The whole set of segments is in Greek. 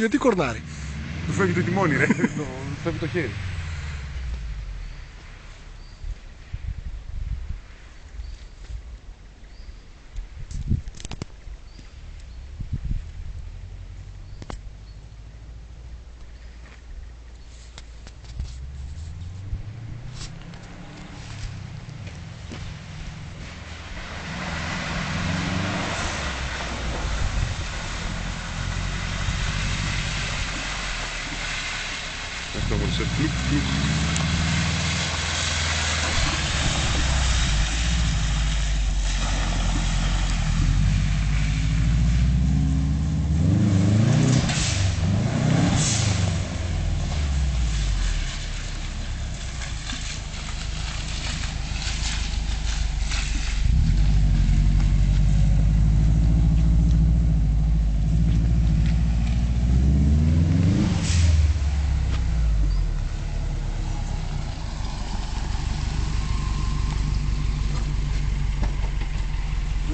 γιατί κορνάρει. Του φεύγει το τιμόνι, ρε. Του φεύγει το χέρι. Αυτό wordt σε κλουκ κλουκ.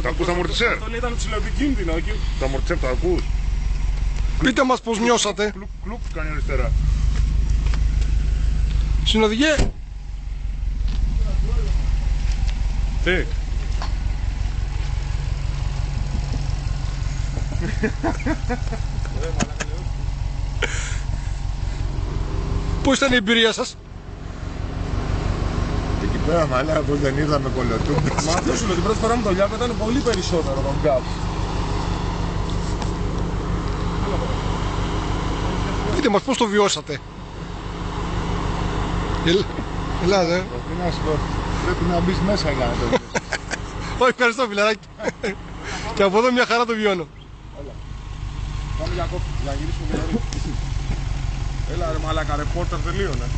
Τα ακούς τα αμορτισέρ? Αυτό ήταν ψηλοεπικίνδυνο εκεί. Τα αμορτισέρ τα ακούς? Πείτε μας πως νιώσατε. Κλουκ κλουκ κάνει αριστερά. Συνοδηγέ. Τι? Πώς ήταν η εμπειρία σας? Εκεί πέρα μαλάκα πως δεν είδαμε κολοτούμπες. Μα αυτό σου λέω, την πρώτη φορά με το Λιάκο ήταν πολύ περισσότερο τον γκάπ. Πείτε μας πως το βιώσατε. Ελάτε. Τι να σου πω, πρέπει να μπεις μέσα για να το δεις. Όχι, ευχαριστώ φιλαράκι. Και από εδώ μια χαρά το βιώνω. Πάμε για κόφτη, να γυρίσουμε για νωρίς. Έλα ρε μαλάκα, ρεπόρτερ τελείωνε.